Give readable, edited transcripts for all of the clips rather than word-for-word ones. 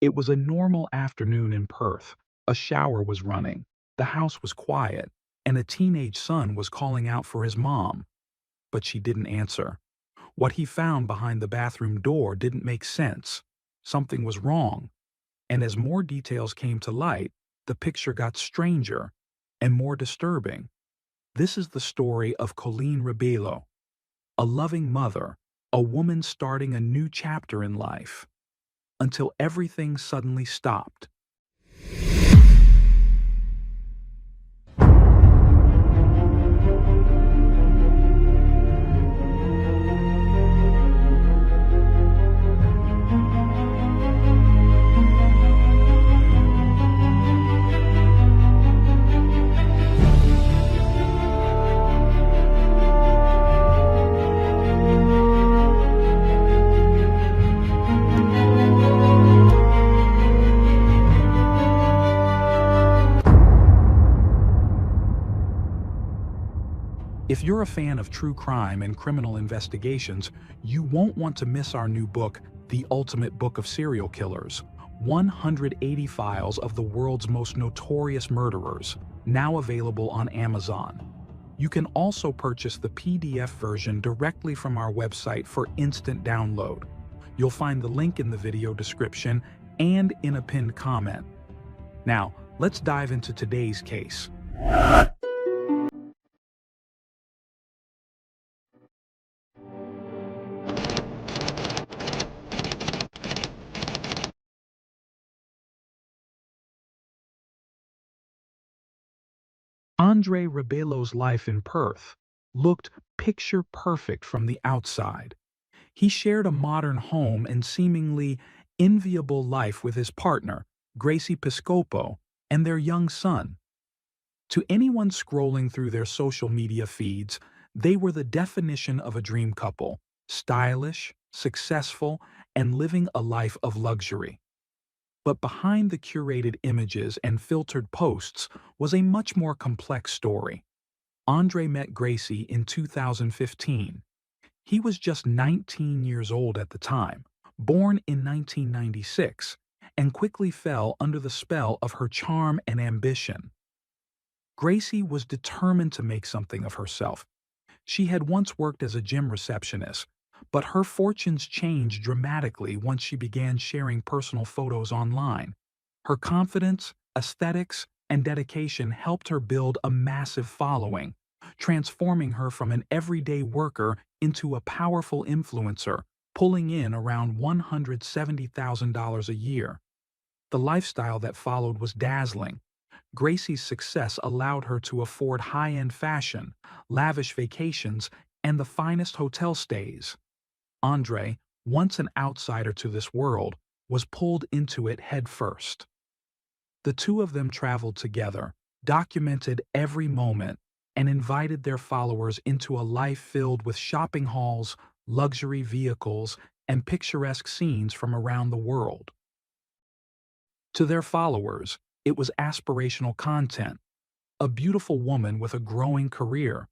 It was a normal afternoon in Perth. A shower was running, the house was quiet, and a teenage son was calling out for his mom, but she didn't answer. What he found behind the bathroom door didn't make sense. Something was wrong, and as more details came to light, the picture got stranger and more disturbing. This is the story of Colleen Rebelo, a loving mother, a woman starting a new chapter in life, until everything suddenly stopped. If you're a fan of true crime and criminal investigations, you won't want to miss our new book, The Ultimate Book of Serial Killers: 180 Files of the World's Most Notorious Murderers, now available on Amazon. You can also purchase the PDF version directly from our website for instant download. You'll find the link in the video description and in a pinned comment. Now, let's dive into today's case. Andre Rebelo's life in Perth looked picture perfect from the outside. He shared a modern home and seemingly enviable life with his partner, Gracie Piscopo, and their young son. To anyone scrolling through their social media feeds, they were the definition of a dream couple: stylish, successful, and living a life of luxury. But behind the curated images and filtered posts was a much more complex story. Andre met Gracie in 2015. He was just 19 years old at the time, born in 1996, and quickly fell under the spell of her charm and ambition. Gracie was determined to make something of herself. She had once worked as a gym receptionist, but her fortunes changed dramatically once she began sharing personal photos online. Her confidence, aesthetics, and dedication helped her build a massive following, transforming her from an everyday worker into a powerful influencer, pulling in around $170,000 a year. The lifestyle that followed was dazzling. Gracie's success allowed her to afford high-end fashion, lavish vacations, and the finest hotel stays. Andre, once an outsider to this world, was pulled into it headfirst. The two of them traveled together, documented every moment, and invited their followers into a life filled with shopping halls, luxury vehicles, and picturesque scenes from around the world. To their followers, it was aspirational content: a beautiful woman with a growing career,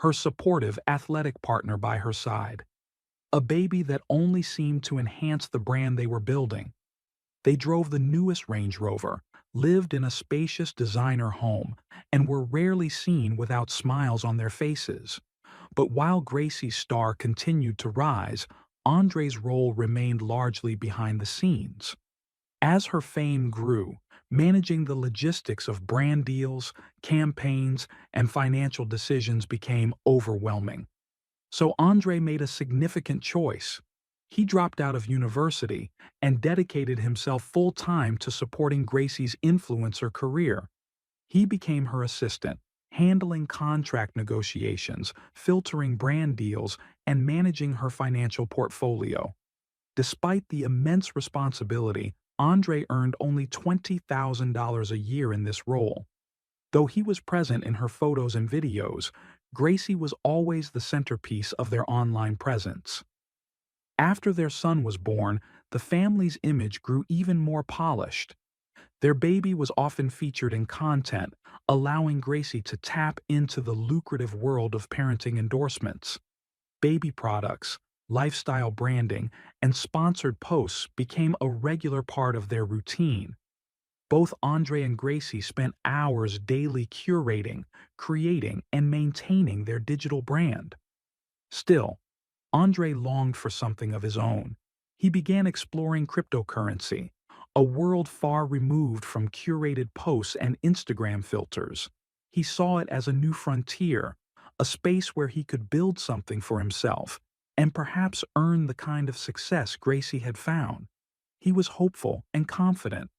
her supportive, athletic partner by her side, a baby that only seemed to enhance the brand they were building. They drove the newest Range Rover, lived in a spacious designer home, and were rarely seen without smiles on their faces. But while Gracie's star continued to rise, Andre's role remained largely behind the scenes. As her fame grew, managing the logistics of brand deals, campaigns, and financial decisions became overwhelming. So Andre made a significant choice. He dropped out of university and dedicated himself full-time to supporting Gracie's influencer career. He became her assistant, handling contract negotiations, filtering brand deals, and managing her financial portfolio. Despite the immense responsibility, Andre earned only $20,000 a year in this role. Though he was present in her photos and videos, Gracie was always the centerpiece of their online presence. After their son was born, the family's image grew even more polished. Their baby was often featured in content, allowing Gracie to tap into the lucrative world of parenting endorsements. Baby products, lifestyle branding, and sponsored posts became a regular part of their routine. Both Andre and Gracie spent hours daily curating, creating, and maintaining their digital brand. Still, Andre longed for something of his own. He began exploring cryptocurrency, a world far removed from curated posts and Instagram filters. He saw it as a new frontier, a space where he could build something for himself and perhaps earn the kind of success Gracie had found. He was hopeful and confident,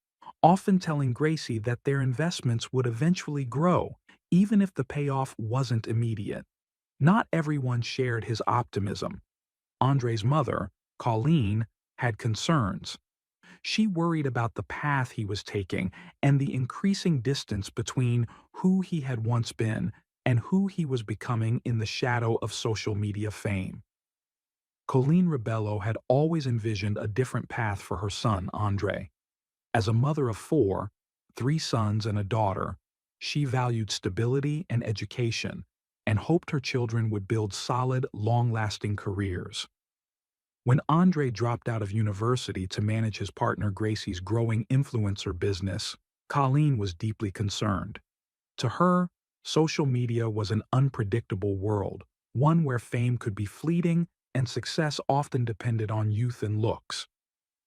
often telling Gracie that their investments would eventually grow, even if the payoff wasn't immediate. Not everyone shared his optimism. Andre's mother, Colleen, had concerns. She worried about the path he was taking and the increasing distance between who he had once been and who he was becoming in the shadow of social media fame. Colleen Rebello had always envisioned a different path for her son, Andre. As a mother of four, three sons and a daughter, she valued stability and education and hoped her children would build solid, long-lasting careers. When Andre dropped out of university to manage his partner Gracie's growing influencer business, Colleen was deeply concerned. To her, social media was an unpredictable world, one where fame could be fleeting and success often depended on youth and looks.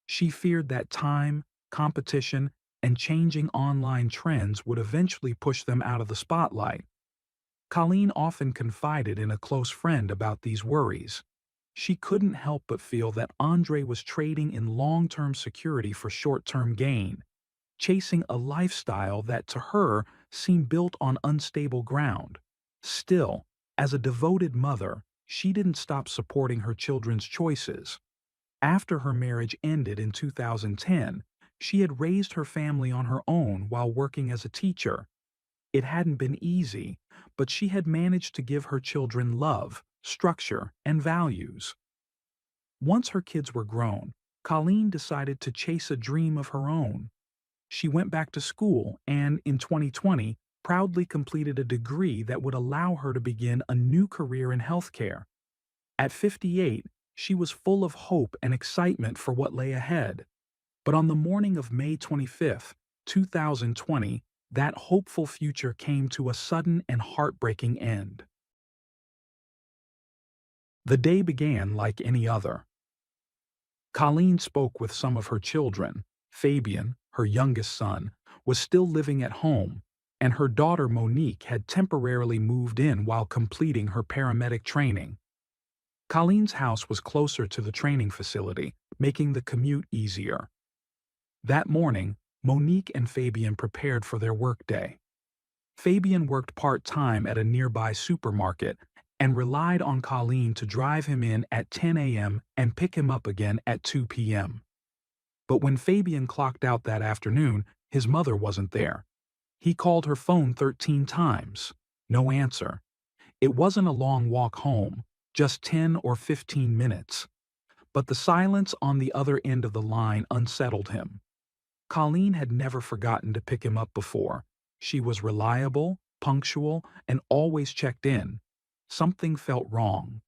She feared that time, competition, and changing online trends would eventually push them out of the spotlight. Colleen often confided in a close friend about these worries. She couldn't help but feel that Andre was trading in long-term security for short-term gain, chasing a lifestyle that to her seemed built on unstable ground. Still, as a devoted mother, she didn't stop supporting her children's choices. After her marriage ended in 2010, she had raised her family on her own while working as a teacher. It hadn't been easy, but she had managed to give her children love, structure, and values. Once her kids were grown, Colleen decided to chase a dream of her own. She went back to school and, in 2020, proudly completed a degree that would allow her to begin a new career in healthcare. At 58, she was full of hope and excitement for what lay ahead. But on the morning of May 25, 2020, that hopeful future came to a sudden and heartbreaking end. The day began like any other. Colleen spoke with some of her children. Fabian, her youngest son, was still living at home, and her daughter Monique had temporarily moved in while completing her paramedic training. Colleen's house was closer to the training facility, making the commute easier. That morning, Monique and Fabian prepared for their workday. Fabian worked part-time at a nearby supermarket and relied on Colleen to drive him in at 10 a.m. and pick him up again at 2 p.m. But when Fabian clocked out that afternoon, his mother wasn't there. He called her phone 13 times. No answer. It wasn't a long walk home, just 10 or 15 minutes. But the silence on the other end of the line unsettled him. Colleen had never forgotten to pick him up before. She was reliable, punctual, and always checked in. Something felt wrong.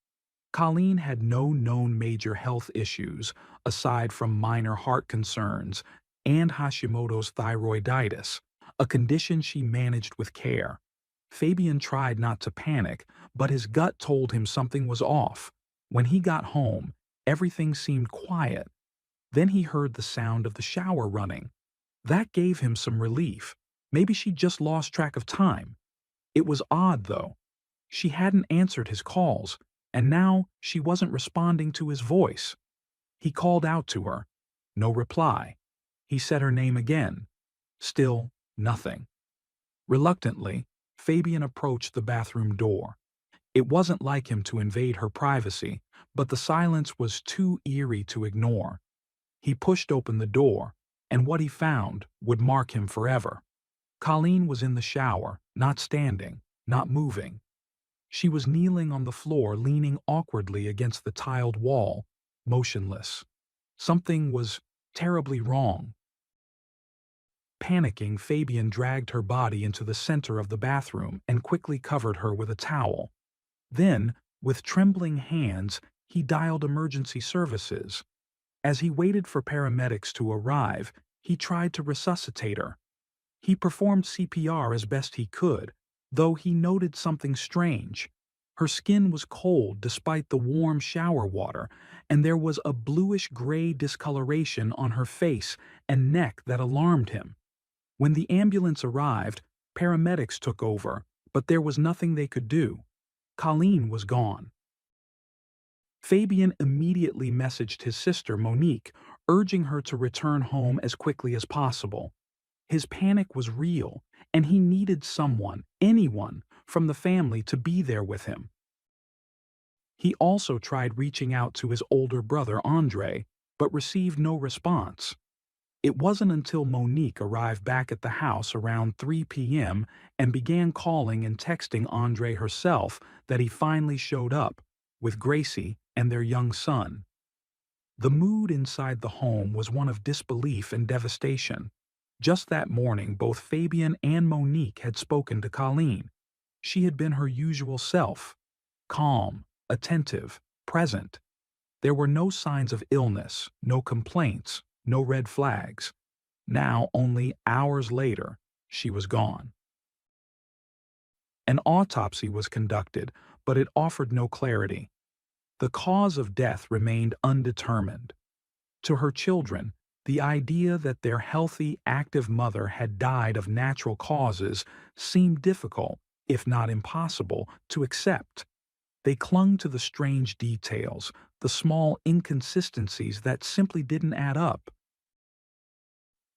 Colleen had no known major health issues, aside from minor heart concerns and Hashimoto's thyroiditis, a condition she managed with care. Fabian tried not to panic, but his gut told him something was off. When he got home, everything seemed quiet. Then he heard the sound of the shower running. That gave him some relief. Maybe she just lost track of time. It was odd, though. She hadn't answered his calls, and now she wasn't responding to his voice. He called out to her. No reply. He said her name again. Still nothing. Reluctantly, Fabian approached the bathroom door. It wasn't like him to invade her privacy, but the silence was too eerie to ignore. He pushed open the door, and what he found would mark him forever. Colleen was in the shower, not standing, not moving. She was kneeling on the floor, leaning awkwardly against the tiled wall, motionless. Something was terribly wrong. Panicking, Fabian dragged her body into the center of the bathroom and quickly covered her with a towel. Then, with trembling hands, he dialed emergency services. As he waited for paramedics to arrive, he tried to resuscitate her. He performed CPR as best he could, though he noted something strange. Her skin was cold despite the warm shower water, and there was a bluish-gray discoloration on her face and neck that alarmed him. When the ambulance arrived, paramedics took over, but there was nothing they could do. Colleen was gone. Fabian immediately messaged his sister Monique, urging her to return home as quickly as possible. His panic was real, and he needed someone, anyone, from the family to be there with him. He also tried reaching out to his older brother Andre, but received no response. It wasn't until Monique arrived back at the house around 3 p.m. and began calling and texting Andre herself that he finally showed up, with Gracie and their young son. The mood inside the home was one of disbelief and devastation. Just that morning, both Fabian and Monique had spoken to Colleen. She had been her usual self, calm, attentive, present. There were no signs of illness, no complaints, no red flags. Now, only hours later, she was gone. An autopsy was conducted, but it offered no clarity. The cause of death remained undetermined. To her children, the idea that their healthy, active mother had died of natural causes seemed difficult, if not impossible, to accept. They clung to the strange details, the small inconsistencies that simply didn't add up.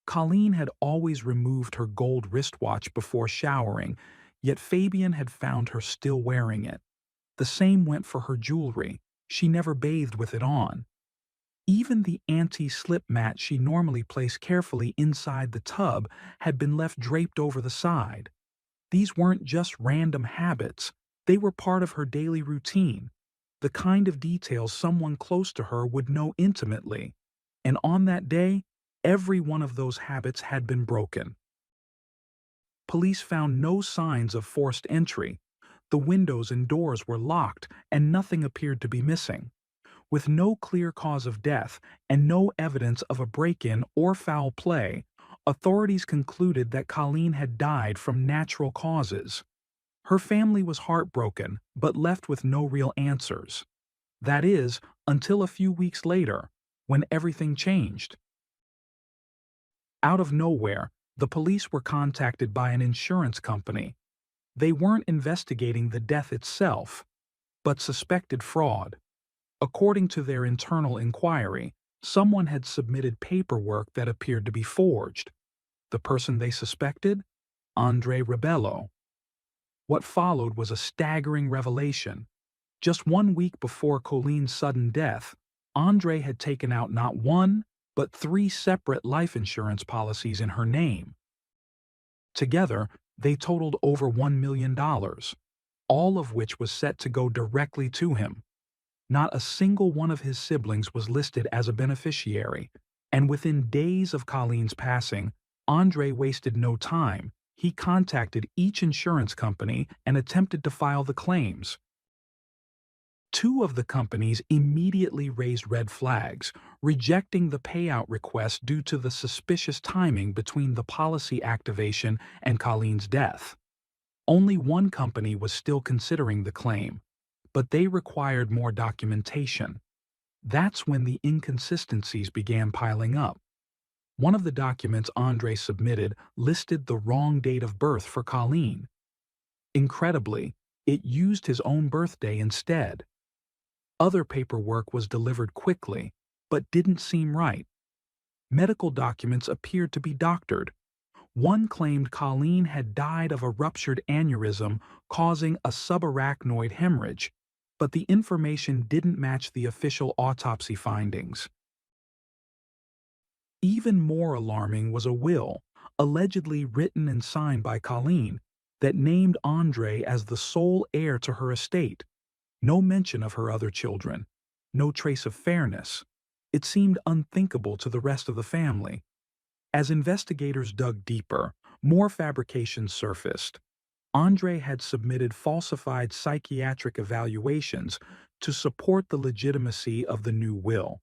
Colleen had always removed her gold wristwatch before showering, yet Fabian had found her still wearing it. The same went for her jewelry. She never bathed with it on. Even the anti-slip mat she normally placed carefully inside the tub had been left draped over the side. These weren't just random habits. They were part of her daily routine, the kind of details someone close to her would know intimately. And on that day, every one of those habits had been broken. Police found no signs of forced entry. The windows and doors were locked, and nothing appeared to be missing. With no clear cause of death and no evidence of a break-in or foul play, authorities concluded that Colleen had died from natural causes. Her family was heartbroken, but left with no real answers. That is, until a few weeks later, when everything changed. Out of nowhere, the police were contacted by an insurance company. They weren't investigating the death itself, but suspected fraud. According to their internal inquiry, someone had submitted paperwork that appeared to be forged. The person they suspected? Andre Rebello. What followed was a staggering revelation. Just 1 week before Colleen's sudden death, Andre had taken out not one, but 3 separate life insurance policies in her name. Together, they totaled over $1 million, all of which was set to go directly to him. Not a single one of his siblings was listed as a beneficiary, and within days of Colleen's passing, Andre wasted no time. He contacted each insurance company and attempted to file the claims. 2 of the companies immediately raised red flags, rejecting the payout request due to the suspicious timing between the policy activation and Colleen's death. Only one company was still considering the claim, but they required more documentation. That's when the inconsistencies began piling up. One of the documents Andre submitted listed the wrong date of birth for Colleen. Incredibly, it used his own birthday instead. Other paperwork was delivered quickly, but didn't seem right. Medical documents appeared to be doctored. One claimed Colleen had died of a ruptured aneurysm causing a subarachnoid hemorrhage, but the information didn't match the official autopsy findings. Even more alarming was a will, allegedly written and signed by Colleen, that named Andre as the sole heir to her estate. No mention of her other children, no trace of fairness. It seemed unthinkable to the rest of the family. As investigators dug deeper, more fabrications surfaced. Andre had submitted falsified psychiatric evaluations, to support the legitimacy of the new will.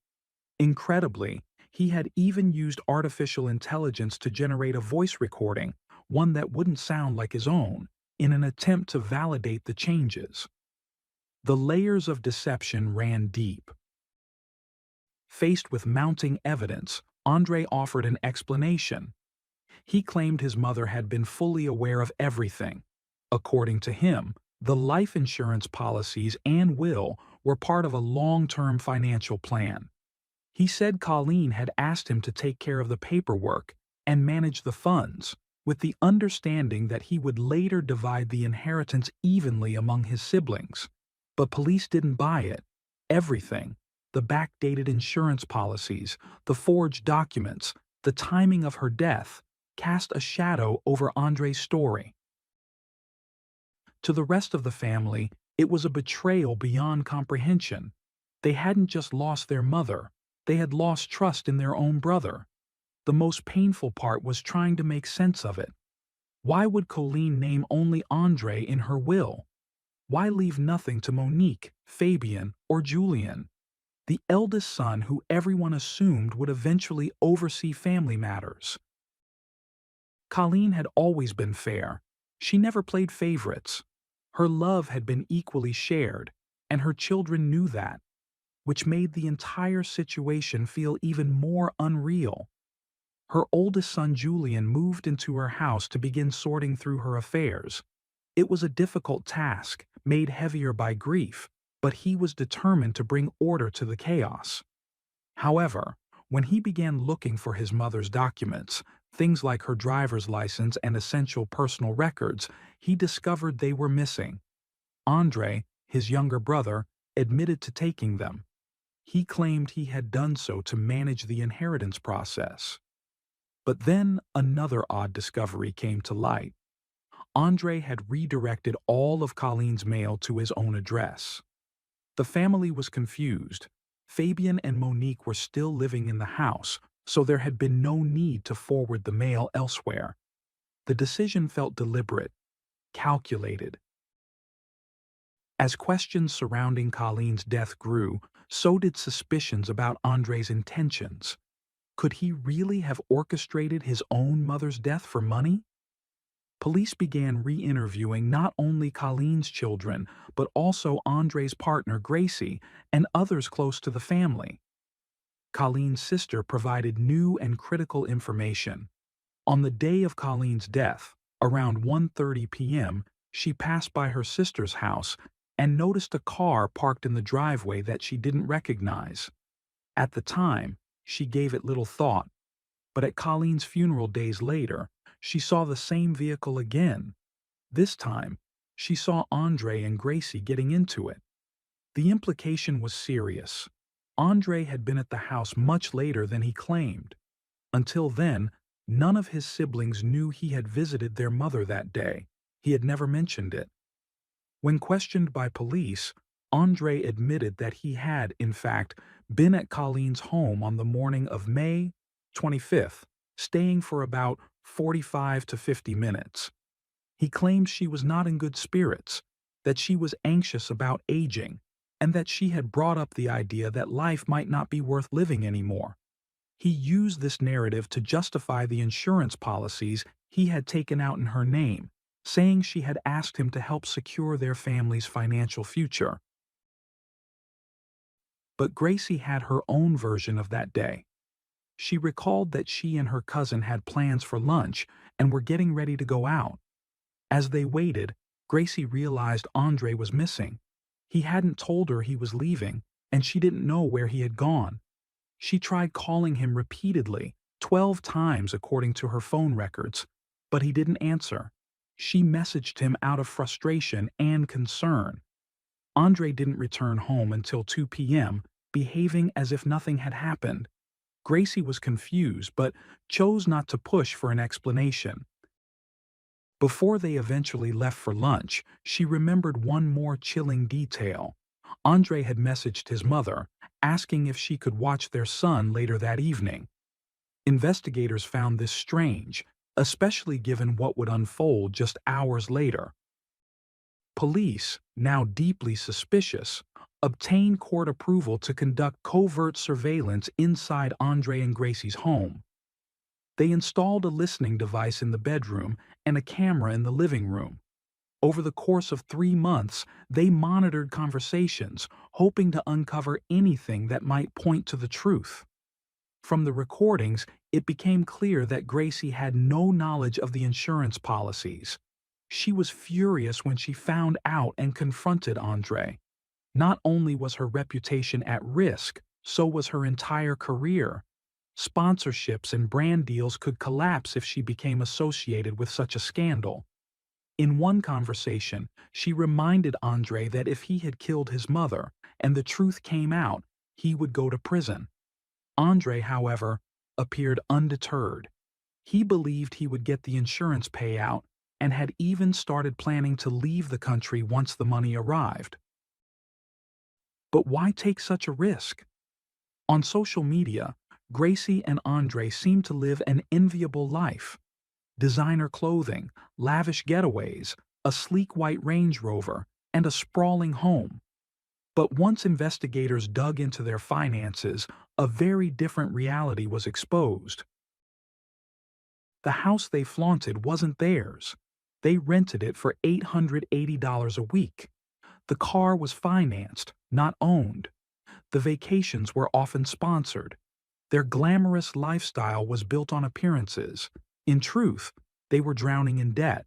Incredibly, he had even used artificial intelligence to generate a voice recording, one that wouldn't sound like his own, in an attempt to validate the changes. The layers of deception ran deep. Faced with mounting evidence, Andre offered an explanation. He claimed his mother had been fully aware of everything. According to him, the life insurance policies and will were part of a long-term financial plan. He said Colleen had asked him to take care of the paperwork and manage the funds, with the understanding that he would later divide the inheritance evenly among his siblings. But police didn't buy it. Everything, the backdated insurance policies, the forged documents, the timing of her death, cast a shadow over Andre's story. To the rest of the family, it was a betrayal beyond comprehension. They hadn't just lost their mother, they had lost trust in their own brother. The most painful part was trying to make sense of it. Why would Colleen name only Andre in her will? Why leave nothing to Monique, Fabian, or Julian, the eldest son who everyone assumed would eventually oversee family matters? Colleen had always been fair. She never played favorites. Her love had been equally shared, and her children knew that, which made the entire situation feel even more unreal. Her oldest son Julian moved into her house to begin sorting through her affairs. It was a difficult task, made heavier by grief, but he was determined to bring order to the chaos. However, when he began looking for his mother's documents, things like her driver's license and essential personal records, he discovered they were missing. Andre, his younger brother, admitted to taking them. He claimed he had done so to manage the inheritance process. But then another odd discovery came to light. Andre had redirected all of Colleen's mail to his own address. The family was confused. Fabian and Monique were still living in the house, so there had been no need to forward the mail elsewhere. The decision felt deliberate, calculated. As questions surrounding Colleen's death grew, so did suspicions about Andre's intentions. Could he really have orchestrated his own mother's death for money? Police began re-interviewing not only Colleen's children, but also Andre's partner Gracie and others close to the family. Colleen's sister provided new and critical information. On the day of Colleen's death, around 1:30 p.m., she passed by her sister's house and noticed a car parked in the driveway that she didn't recognize. At the time, she gave it little thought, but at Colleen's funeral days later, she saw the same vehicle again. This time, she saw Andre and Gracie getting into it. The implication was serious. Andre had been at the house much later than he claimed. Until then, none of his siblings knew he had visited their mother that day. He had never mentioned it. When questioned by police, Andre admitted that he had, in fact, been at Colleen's home on the morning of May 25th, staying for about 45 to 50 minutes. He claimed she was not in good spirits, that she was anxious about aging, and that she had brought up the idea that life might not be worth living anymore. He used this narrative to justify the insurance policies he had taken out in her name, saying she had asked him to help secure their family's financial future. But Gracie had her own version of that day. She recalled that she and her cousin had plans for lunch and were getting ready to go out. As they waited, Gracie realized Andre was missing. He hadn't told her he was leaving, and she didn't know where he had gone. She tried calling him repeatedly, 12 times according to her phone records, but he didn't answer. She messaged him out of frustration and concern. Andre didn't return home until 2 p.m., behaving as if nothing had happened. Gracie was confused but chose not to push for an explanation. Before they eventually left for lunch, she remembered one more chilling detail. Andre had messaged his mother, asking if she could watch their son later that evening. Investigators found this strange, especially given what would unfold just hours later. Police, now deeply suspicious, obtained court approval to conduct covert surveillance inside Andre and Gracie's home. They installed a listening device in the bedroom and a camera in the living room. Over the course of 3 months, they monitored conversations, hoping to uncover anything that might point to the truth. From the recordings, it became clear that Gracie had no knowledge of the insurance policies. She was furious when she found out and confronted Andre. Not only was her reputation at risk, so was her entire career. Sponsorships and brand deals could collapse if she became associated with such a scandal. In one conversation, she reminded Andre that if he had killed his mother and the truth came out, he would go to prison. Andre, however, appeared undeterred. He believed he would get the insurance payout and had even started planning to leave the country once the money arrived. But why take such a risk? On social media, Gracie and Andre seemed to live an enviable life. Designer clothing, lavish getaways, a sleek white Range Rover, and a sprawling home. But once investigators dug into their finances, a very different reality was exposed. The house they flaunted wasn't theirs. They rented it for $880 a week. The car was financed, not owned. The vacations were often sponsored. Their glamorous lifestyle was built on appearances. In truth, they were drowning in debt.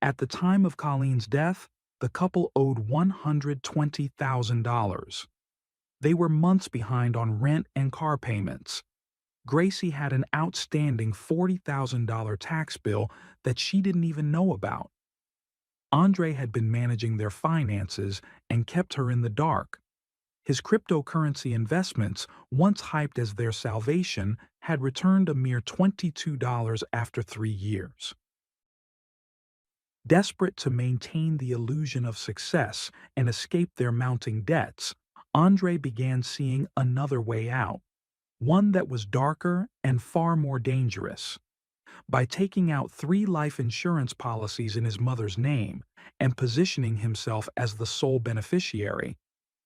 At the time of Colleen's death, the couple owed $120,000. They were months behind on rent and car payments. Gracie had an outstanding $40,000 tax bill that she didn't even know about. Andre had been managing their finances and kept her in the dark. His cryptocurrency investments, once hyped as their salvation, had returned a mere $22 after 3 years. Desperate to maintain the illusion of success and escape their mounting debts, Andre began seeing another way out, one that was darker and far more dangerous. By taking out 3 life insurance policies in his mother's name and positioning himself as the sole beneficiary,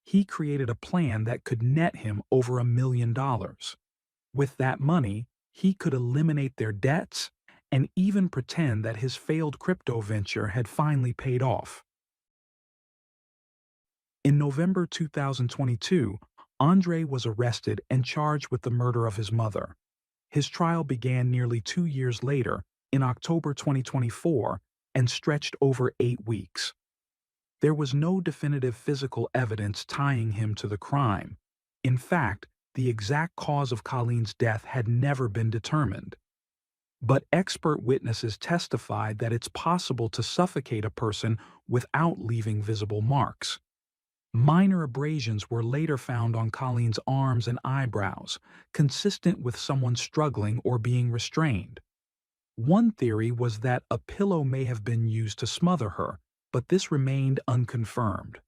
he created a plan that could net him over $1 million. With that money, he could eliminate their debts and even pretend that his failed crypto venture had finally paid off. In November 2022, Andre was arrested and charged with the murder of his mother. His trial began nearly 2 years later, in October 2024, and stretched over 8 weeks. There was no definitive physical evidence tying him to the crime. In fact, the exact cause of Colleen's death had never been determined. But expert witnesses testified that it's possible to suffocate a person without leaving visible marks. Minor abrasions were later found on Colleen's arms and eyebrows, consistent with someone struggling or being restrained. One theory was that a pillow may have been used to smother her, but this remained unconfirmed.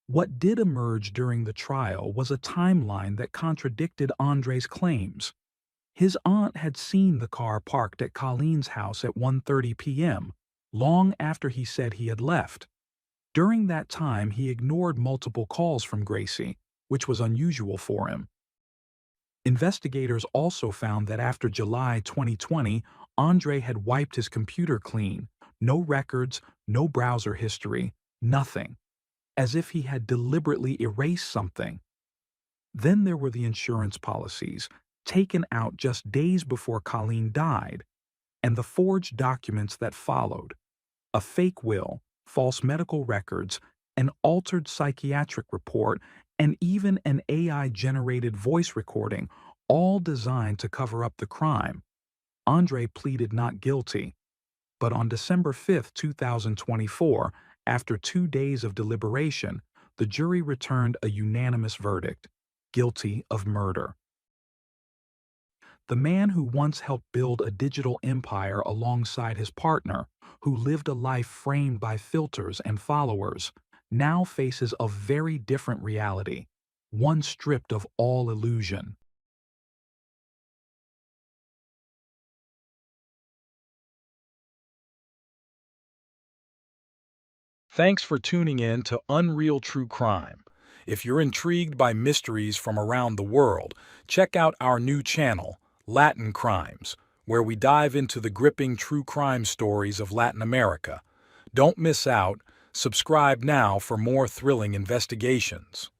What did emerge during the trial was a timeline that contradicted Andre's claims. His aunt had seen the car parked at Colleen's house at 1:30 p.m., long after he said he had left. During that time, he ignored multiple calls from Gracie, which was unusual for him. Investigators also found that after July 2020, Andre had wiped his computer clean. No records, no browser history, nothing. As if he had deliberately erased something. Then there were the insurance policies, taken out just days before Colleen died, and the forged documents that followed. A fake will, false medical records, an altered psychiatric report, and even an AI-generated voice recording, all designed to cover up the crime. Andre pleaded not guilty. But on December 5, 2024, after 2 days of deliberation, the jury returned a unanimous verdict: guilty of murder. The man who once helped build a digital empire alongside his partner, who lived a life framed by filters and followers, now faces a very different reality, one stripped of all illusion. Thanks for tuning in to Unreal True Crime. If you're intrigued by mysteries from around the world, check out our new channel, Latin Crimes, where we dive into the gripping true crime stories of Latin America. Don't miss out. Subscribe now for more thrilling investigations.